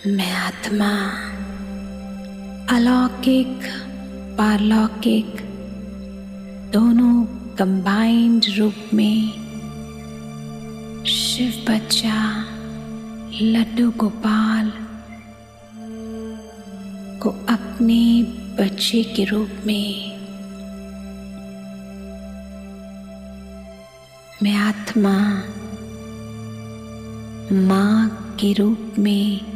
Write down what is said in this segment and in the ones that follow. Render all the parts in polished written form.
मैं आत्मा अलौकिक पारलौकिक दोनों कंबाइंड रूप में शिव बच्चा लड्डू गोपाल को अपने बच्चे के रूप में मैं आत्मा माँ के रूप में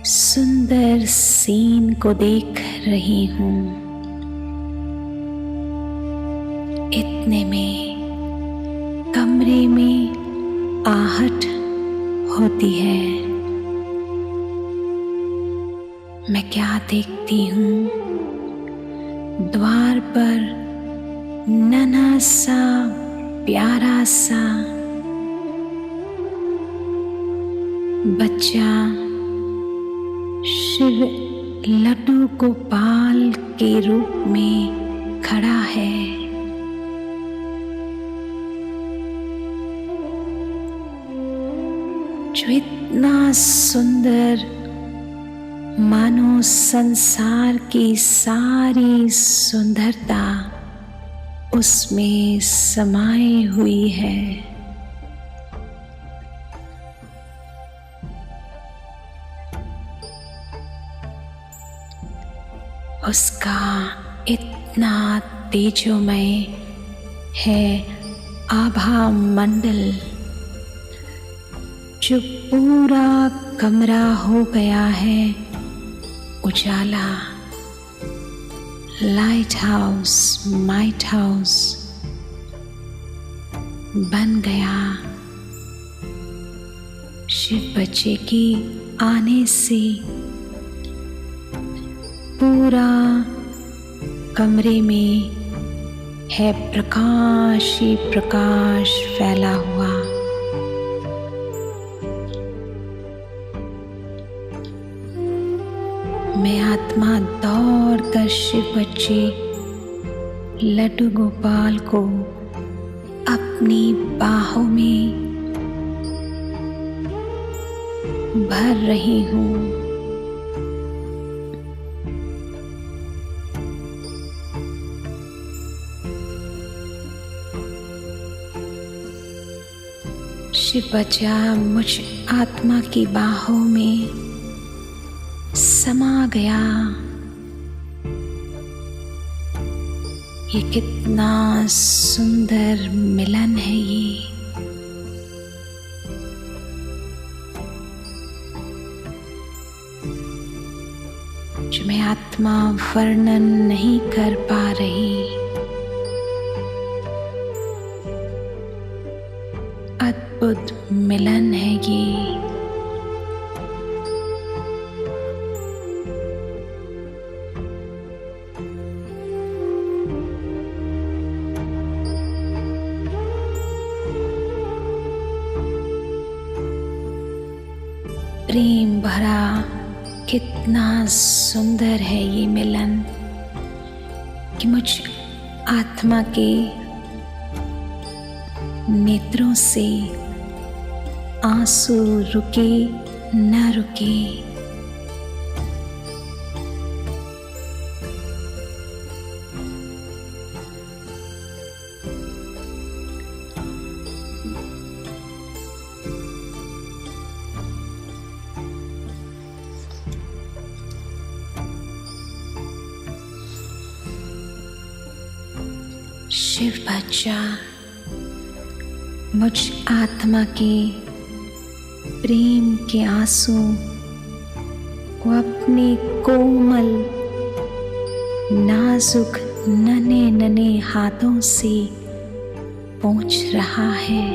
सुंदर सीन को देख रही हूँ। इतने में कमरे में आहट होती है। मैं क्या देखती हूँ? द्वार पर नन्हा सा प्यारा सा बच्चा शिव लड्डू गोपाल के रूप में खड़ा है। जो इतना सुंदर मानो संसार की सारी सुंदरता उसमें समाई हुई है। उसका इतना तेजोमय है आभा मंडल जो पूरा कमरा हो गया है उजाला। लाइट हाउस माइट हाउस बन गया शिव बच्चे की आने से। पूरा कमरे में है प्रकाश ही प्रकाश फैला हुआ। मैं आत्मा दौड़ कर शिव बच्चे लड्डू गोपाल को अपनी बाहों में भर रही हूँ। शिव बच्चा मुझ आत्मा की बाहों में समा गया। ये कितना सुंदर मिलन है ये। जो मैं आत्मा वर्णन नहीं कर पा रही। अद्भुत मिलन है ये। प्रेम भरा कितना सुंदर है ये मिलन कि मुझ आत्मा के नेत्रों से आंसू रुके न रुके। शिव बच्चा मुझ आत्मा के प्रेम के आंसू को अपने कोमल नाजुक नन्हे नन्हे हाथों से पोंछ रहा है।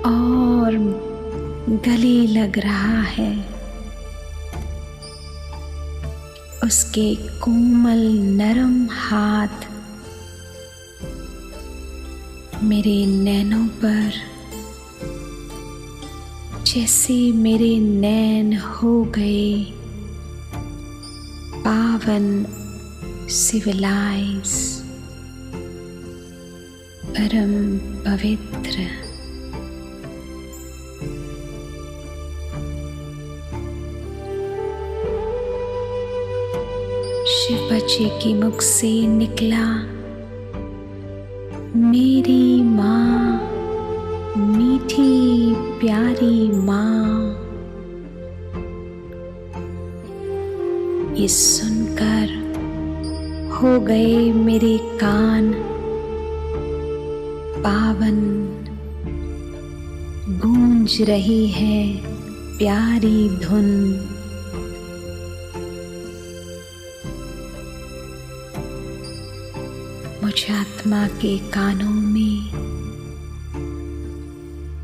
और गले लग रहा है। उसके कोमल नरम हाथ मेरे नैनों पर जैसे मेरे नैन हो गए पावन, सिविलाइज, परम पवित्र। शिव बच्चे के मुख से निकला, मेरी माँ, मीठी प्यारी माँ। ये सुनकर हो गए मेरे कान पावन, गूंज रही है प्यारी धुन। मुझ आत्मा के कानों में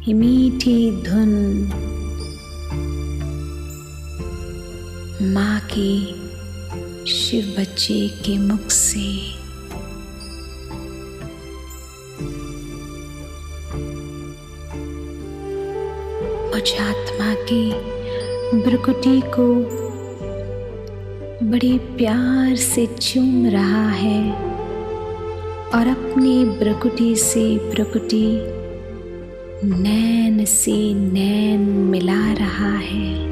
ये मीठी धुन माँ के शिव बच्चे के मुख से। मुझ आत्मा की भ्रुकुटी को बड़े प्यार से चूम रहा है और अपनी भ्रुकुटी से भ्रुकुटी, नैन से नैन मिला रहा है।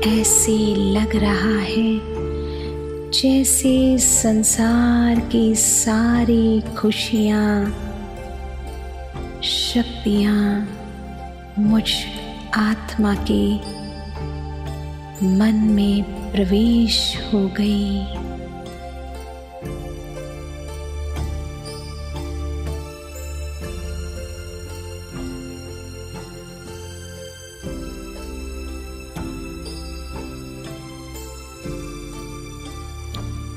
ऐसे लग रहा है जैसे संसार की सारी खुशियाँ, शक्तियाँ मुझ आत्मा के मन में प्रवेश हो गई।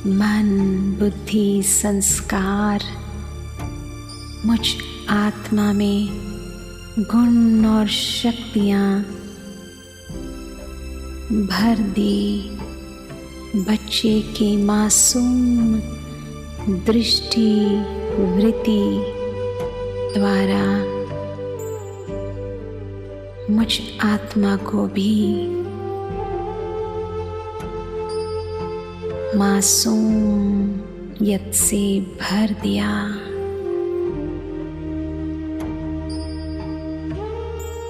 मन, बुद्धि, संस्कार मुझ आत्मा में गुण और शक्तियाँ भर दी। बच्चे के मासूम दृष्टि वृत्ति द्वारा मुझ आत्मा को भी मासूमियत से भर दिया।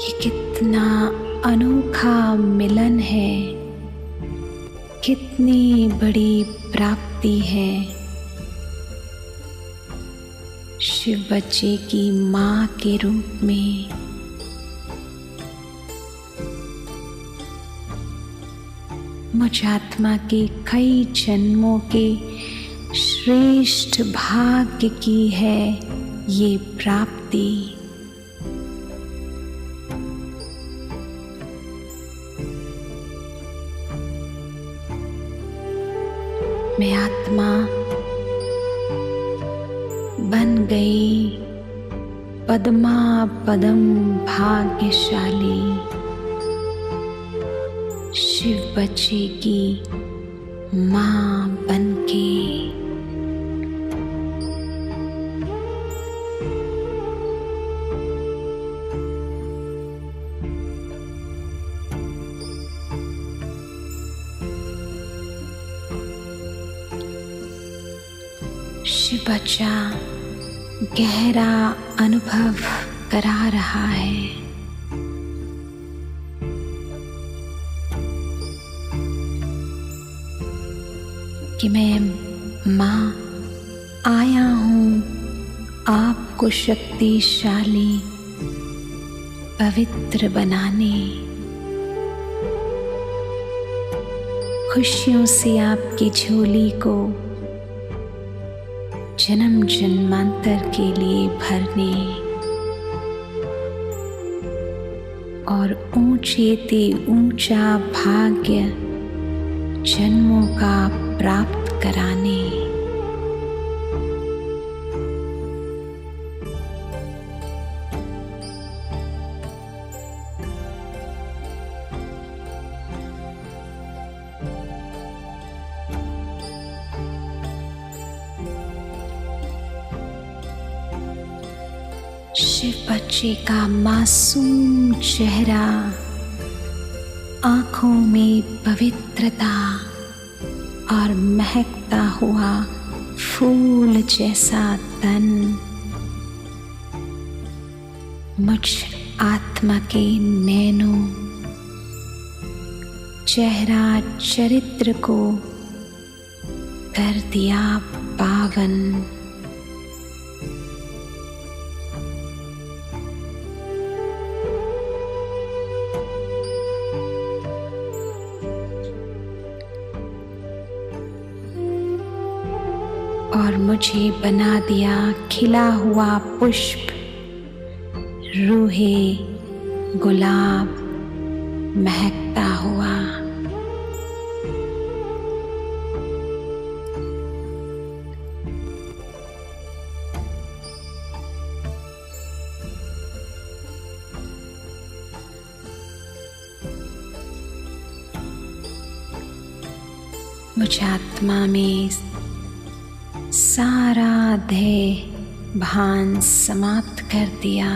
ये कितना अनोखा मिलन है, कितनी बड़ी प्राप्ति है। शिव बच्चे की माँ के रूप में मुझ आत्मा के कई जन्मों के श्रेष्ठ भाग्य की है ये प्राप्ति। मैं आत्मा बन गई पद्मा पदम भाग्यशाली, शिव बच्चे की माँ बनके। शिव बच्चा गहरा अनुभव करा रहा है कि मैं माँ आया हूँ आपको शक्तिशाली पवित्र बनाने, खुशियों से आपकी झोली को जन्म जन्मांतर के लिए भरने और ऊंचे ते ऊंचा भाग्य जन्मों का प्राप्त कराने। शिव बच्चे का मासूम चेहरा आँखों में पवित्रता और महकता हुआ फूल जैसा तन मुझ आत्मा के नैनों, चेहरा, चरित्र को कर दिया पावन। और मुझे बना दिया खिला हुआ पुष्प, रूहे गुलाब महकता हुआ। मुझ आत्मा में सारा देह भान समाप्त कर दिया।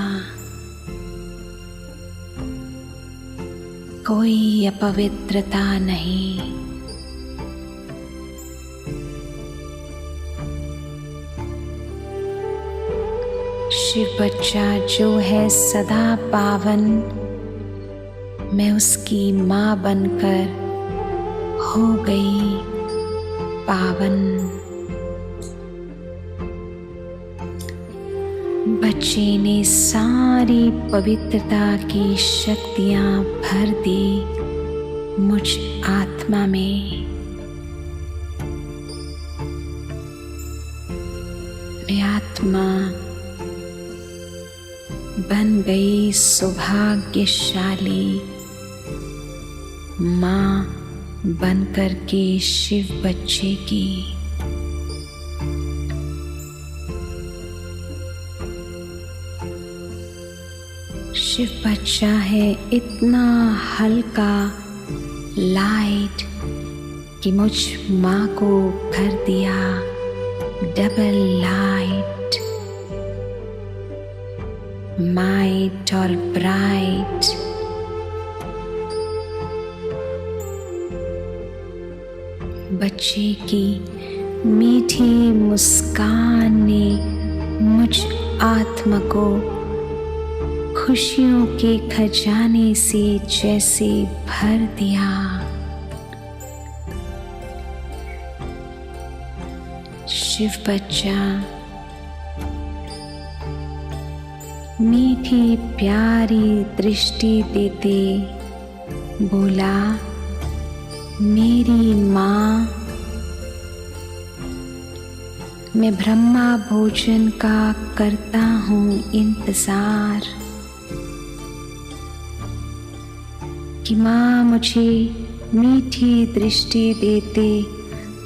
कोई अपवित्रता नहीं। शिव बच्चा जो है सदा पावन, मैं उसकी माँ बनकर हो गई पावन। बच्चे ने सारी पवित्रता की शक्तियां भर दी मुझ आत्मा में। मैं आत्मा बन गई सौभाग्यशाली माँ बनकर के शिव बच्चे की। शिव बच्चा है इतना हल्का लाइट कि मुझ माँ को कर दिया डबल लाइट, माइट और ब्राइट। बच्चे की मीठी मुस्कान ने मुझ आत्मा को खुशियों के खजाने से जैसे भर दिया। शिव बच्चा मीठी प्यारी दृष्टि देते बोला, मेरी माँ, मैं ब्रह्मा भोजन का करता हूँ इंतजार कि माँ मुझे मीठी दृष्टि देते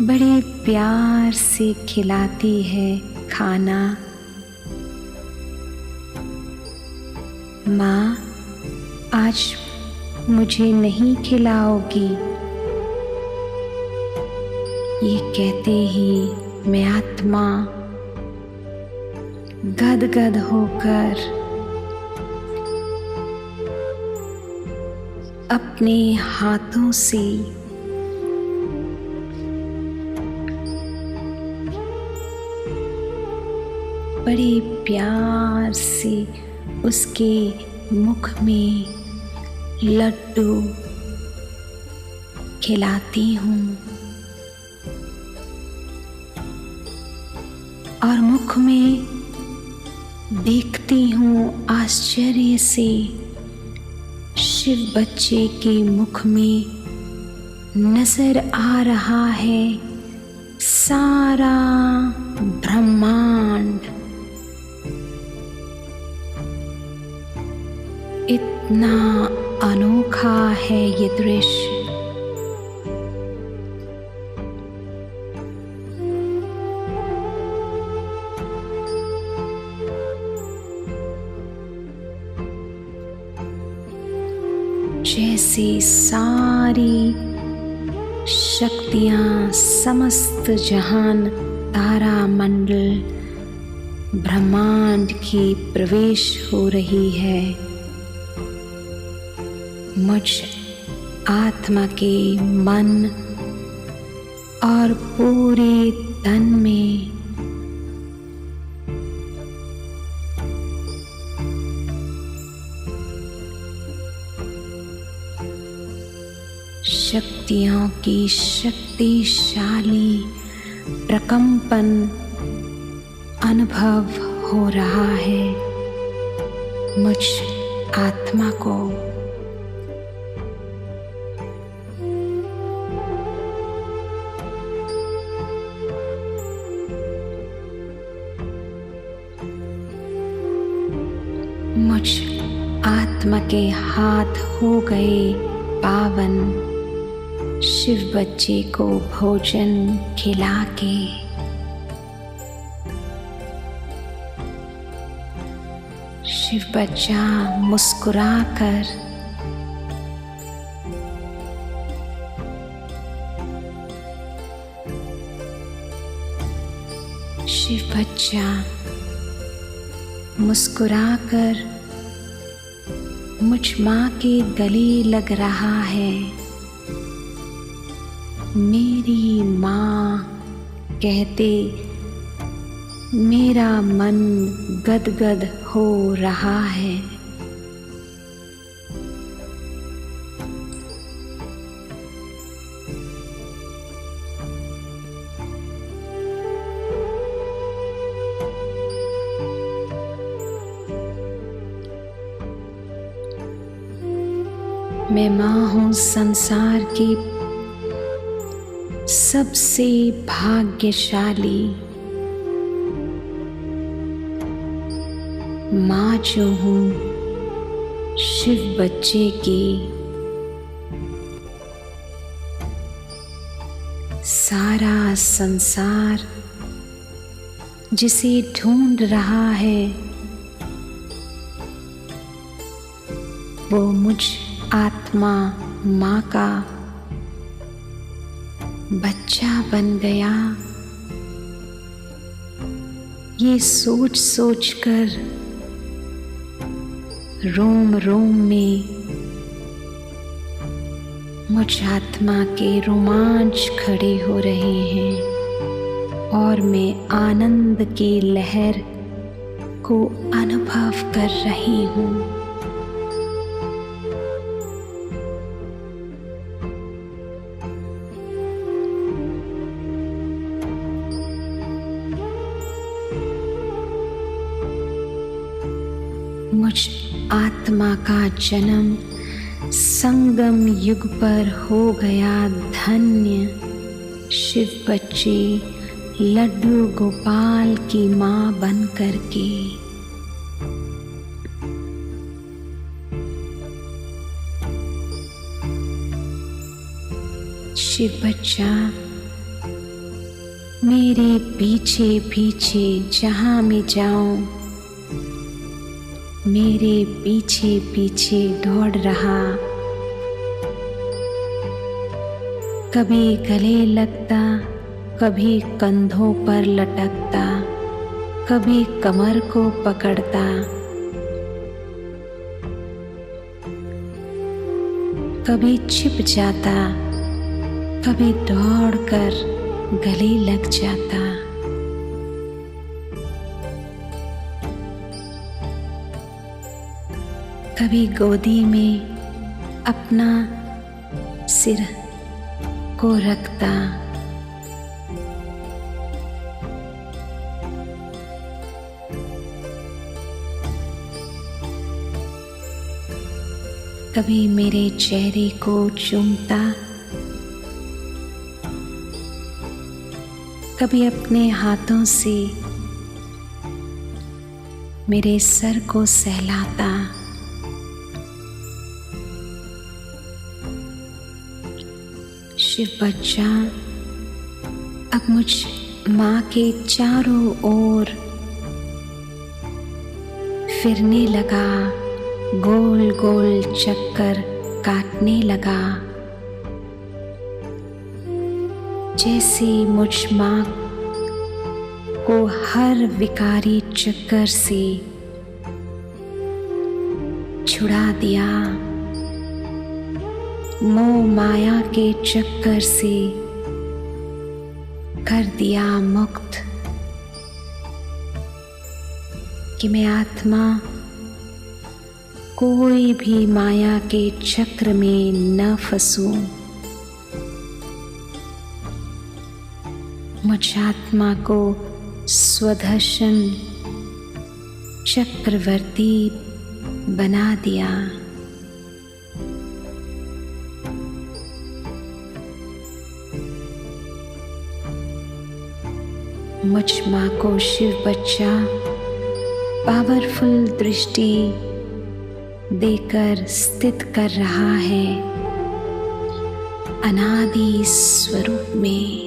बड़े प्यार से खिलाती है खाना। माँ आज मुझे नहीं खिलाओगी? ये कहते ही मैं आत्मा गदगद होकर अपने हाथों से बड़े प्यार से उसके मुख में लड्डू खिलाती हूँ और मुख में देखती हूँ आश्चर्य से शिव बच्चे के मुख में नजर आ रहा है सारा ब्रह्मांड। इतना अनोखा है ये दृश्य। जैसे सारी शक्तियाँ, समस्त जहान, तारा मंडल, ब्रह्मांड की प्रवेश हो रही है मुझ आत्मा के मन और पूरे तन में शक्तियों की शक्तिशाली प्रकंपन अनुभव हो रहा है। मुझ आत्मा को मुझ आत्मा के हाथ हो गए पावन, शिव बच्चे को भोजन खिला के शिव बच्चा मुस्कुराकर शिव बच्चा मुस्कुराकर मुझ माँ के गले लग रहा है। मेरी माँ कहते मेरा मन गदगद हो रहा है। मैं माँ हूँ संसार की सबसे भाग्यशाली माँ जो हूँ शिव बच्चे की। सारा संसार जिसे ढूंढ रहा है वो मुझ आत्मा माँ का बच्चा बन गया। ये सोच सोच कर रोम रोम में मुझ आत्मा के रोमांच खड़े हो रहे हैं और मैं आनंद की लहर को अनुभव कर रही हूँ। मुझ आत्मा का जन्म संगम युग पर हो गया धन्य। शिव बच्चे लड्डू गोपाल की माँ बन करके शिव बच्चा मेरे पीछे पीछे जहाँ मैं जाऊं मेरे पीछे पीछे दौड़ रहा। कभी गले लगता, कभी कंधों पर लटकता, कभी कमर को पकड़ता, कभी छिप जाता, कभी दौड़कर गले लग जाता। कभी गोदी में अपना सिर को रखता, कभी मेरे चेहरे को चूमता, कभी अपने हाथों से मेरे सर को सहलाता। शिव बच्चा अब मुझ माँ के चारों ओर फिरने लगा, गोल गोल चक्कर काटने लगा। जैसे मुझ माँ को हर विकारी चक्कर से छुड़ा दिया, मोह माया के चक्कर से कर दिया मुक्त कि मैं आत्मा कोई भी माया के चक्र में न फंसूं। मुझ आत्मा को स्वदर्शन चक्रवर्ती बना दिया। मुझ माँ को शिव बच्चा पावरफुल दृष्टि देकर स्थित कर रहा है अनादि स्वरूप में।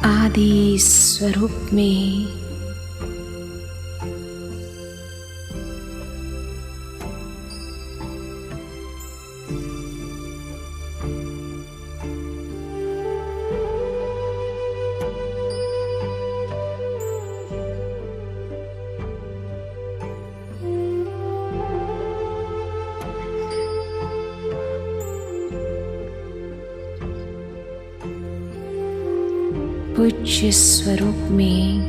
आदि स्वरूप में पूज्य स्वरूप में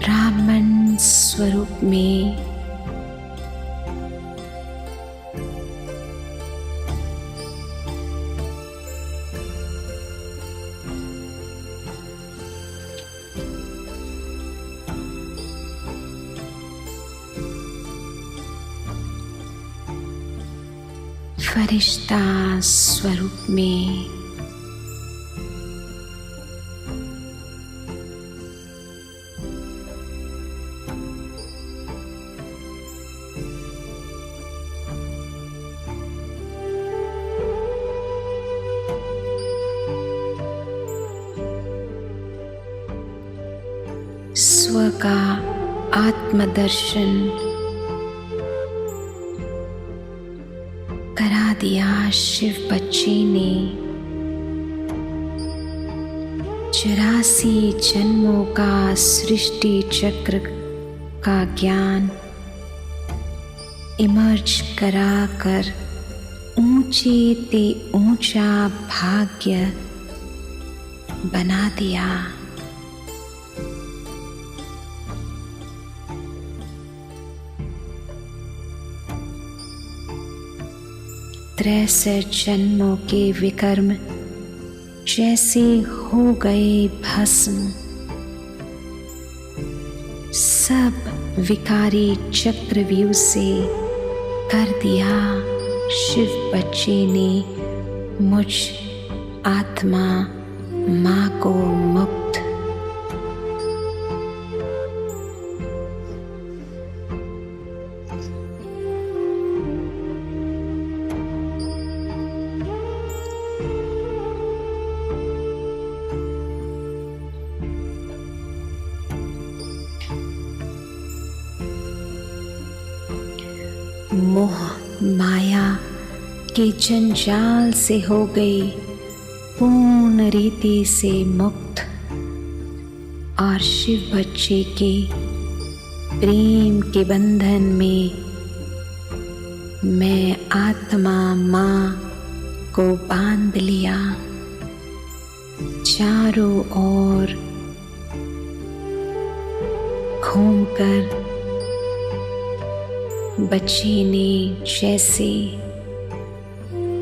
ब्राह्मण स्वरूप में फरिश्ता स्वरूप में स्व का आत्मदर्शन करा दिया शिव बच्चे ने। 84 जन्मों का सृष्टि चक्र का ज्ञान इमर्ज करा कर ऊंचे ते ऊंचा भाग्य बना दिया। तिरसठ जन्मों के विकर्म जैसे हो गए भस्म, सब विकारी चक्रव्यूह से कर दिया शिव बच्चे ने मुझ आत्मा माँ को मुक्त। मोह माया के जंजाल से हो गई पूर्ण रीति से मुक्त और शिव बच्चे के प्रेम के बंधन में मैं आत्मा माँ को बांध लिया। चारों ओर घूमकर बच्चे ने जैसे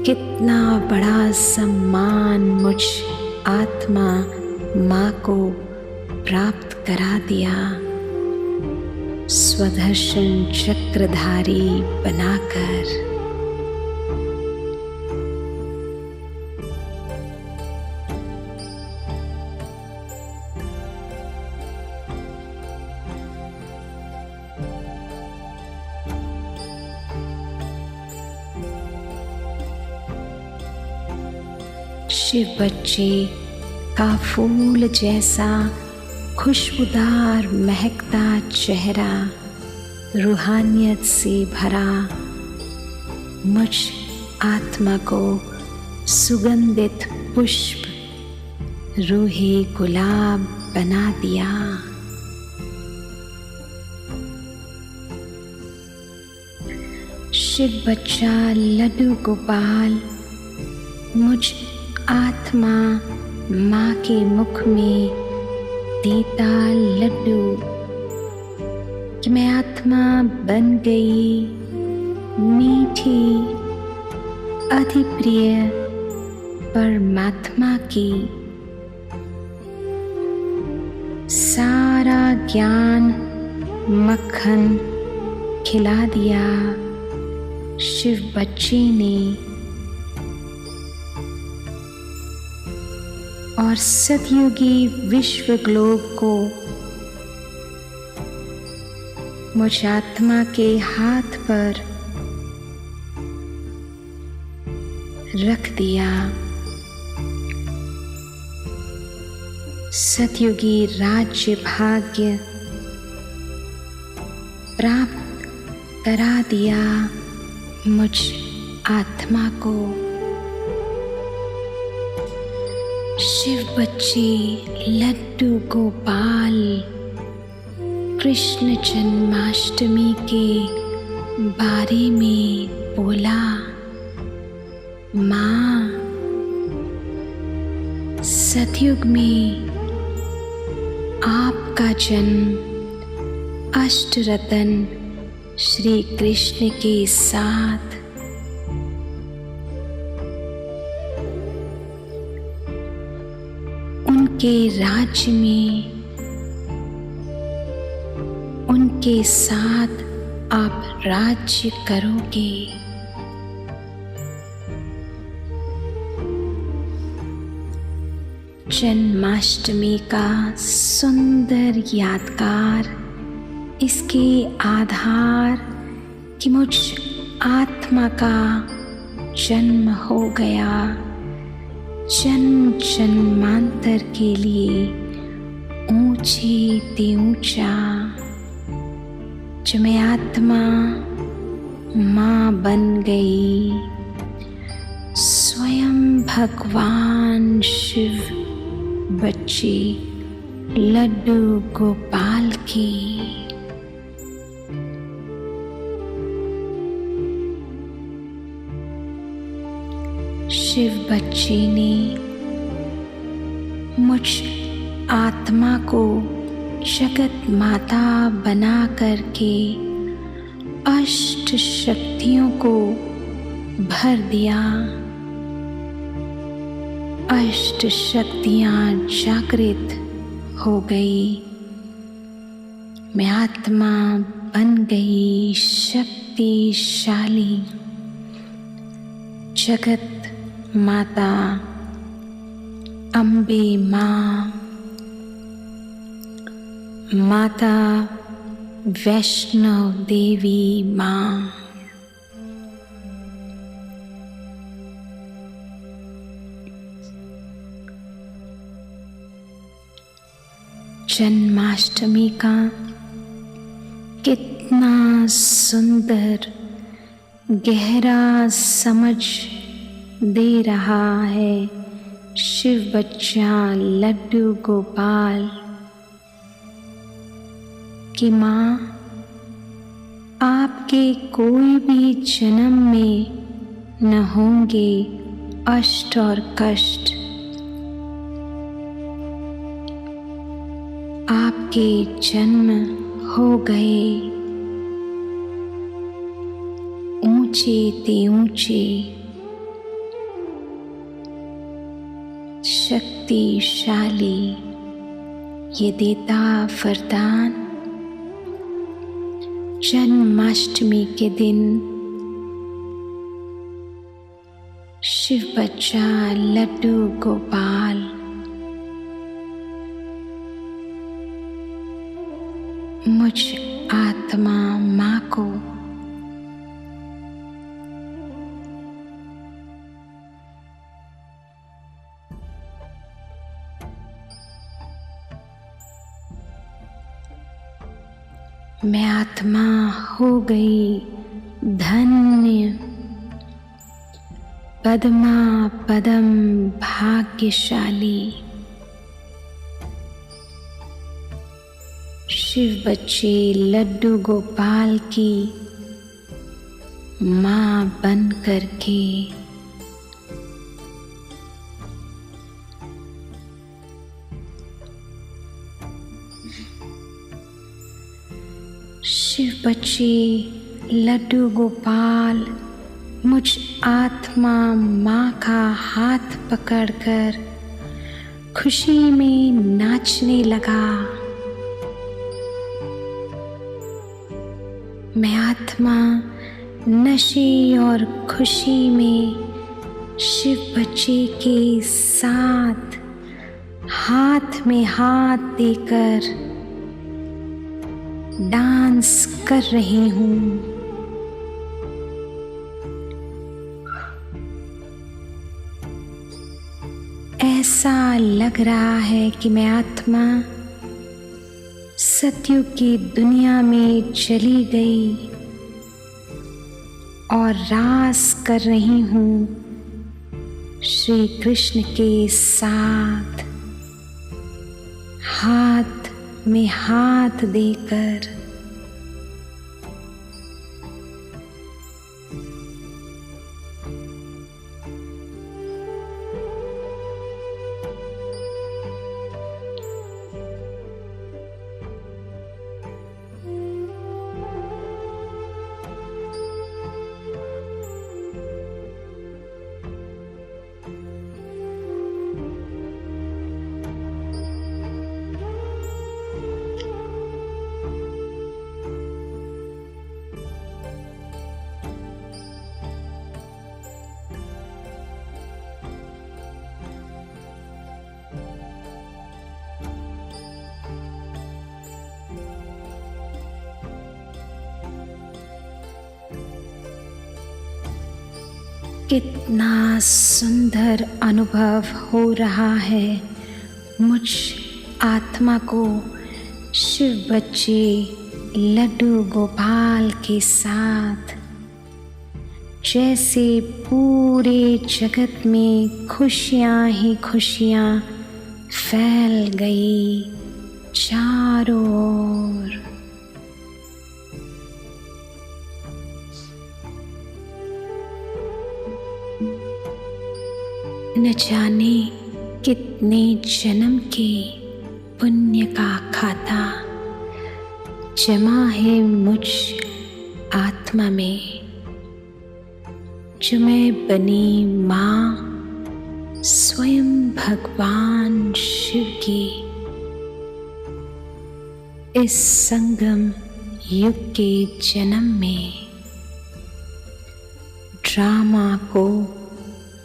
कितना बड़ा सम्मान मुझ आत्मा माँ को प्राप्त करा दिया, स्वदर्शन चक्रधारी बनाकर। शिव बच्चे का फूल जैसा खुशबूदार महकता चेहरा रूहानियत से भरा मुझ आत्मा को सुगंधित पुष्प रूहे गुलाब बना दिया। शिव बच्चा लड्डू गोपाल मुझ आत्मा माँ के मुख में देता लड्डू कि मैं आत्मा बन गई मीठी अति प्रिय परमात्मा की। सारा ज्ञान मक्खन खिला दिया शिव बच्चे ने और सतयुगी विश्व ग्लोब को मुझ आत्मा के हाथ पर रख दिया। सतयुगी राज्य भाग्य प्राप्त करा दिया मुझ आत्मा को। शिव बच्चे लड्डू गोपाल कृष्ण जन्माष्टमी के बारे में बोला, माँ सतयुग में आपका जन्म अष्टरतन श्री कृष्ण के साथ उनके राज्य में उनके साथ आप राज्य करोगे। जन्माष्टमी का सुंदर यादगार इसके आधार कि मुझ आत्मा का जन्म हो गया। जन्म जन्मांतर के लिए ऊंचे ते ऊंचा जो मैं आत्मा माँ बन गई। स्वयं भगवान शिव बच्चे लड्डू गोपाल की। शिव बच्चे ने मुझ आत्मा को जगत माता बना करके अष्ट शक्तियों को भर दिया। अष्ट शक्तियां जागृत हो गई। मैं आत्मा बन गई शक्तिशाली। जगत माता अम्बे माँ, माता वैष्णव देवी माँ, जन्माष्टमी का कितना सुंदर गहरा समझ दे रहा है शिव बच्चा लड्डू गोपाल कि माँ आपके कोई भी जन्म में न होंगे अष्ट और कष्ट। आपके जन्म हो गए ऊंचे ते ऊंचे शक्तिशाली। ये देता वरदान जन्माष्टमी के दिन शिव बच्चा लड्डू गोपाल मुझ आत्मा माँ को मैं आत्मा हो गई धन्य, पद्मा पदम भाग्यशाली। शिव बच्चे लड्डू गोपाल की माँ बन करके शिव बच्चे लड्डू गोपाल मुझ आत्मा माँ का हाथ पकड़कर खुशी में नाचने लगा। मैं आत्मा नशे और खुशी में शिव बच्चे के साथ हाथ में हाथ देकर डांस कर रही हूँ। ऐसा लग रहा है कि मैं आत्मा सतयुग की दुनिया में चली गई और रास कर रही हूँ श्री कृष्ण के साथ हाथ में हाथ देकर। कितना सुंदर अनुभव हो रहा है मुझ आत्मा को शिव बच्चे लड्डू गोपाल के साथ। जैसे पूरे जगत में खुशियाँ ही खुशियाँ फैल गई चारों ओर। न जाने कितने जन्म के पुण्य का खाता जमा है मुझ आत्मा में, जो मैं बनी माँ स्वयं भगवान शिव की इस संगम युग के जन्म में। ड्रामा को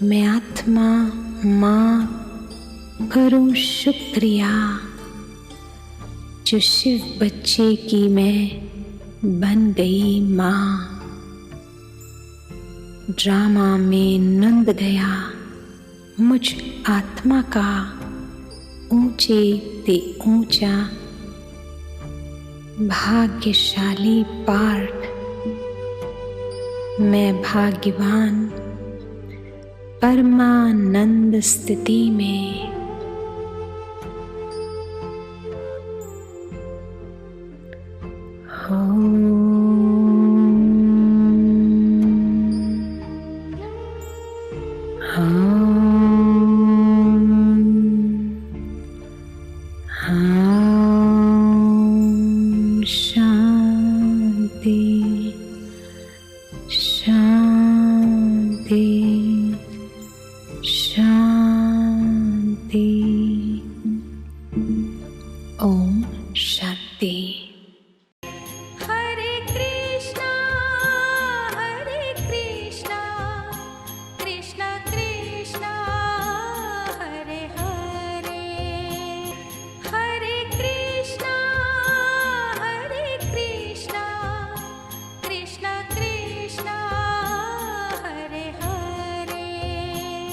मैं आत्मा माँ करूँ शुक्रिया, जो शिव बच्चे की मैं बन गई माँ। ड्रामा में नंद गया मुझ आत्मा का ऊंचे ते ऊंचा भाग्यशाली पार्ट। मैं भाग्यवान परमानंद स्थिति में। ओम।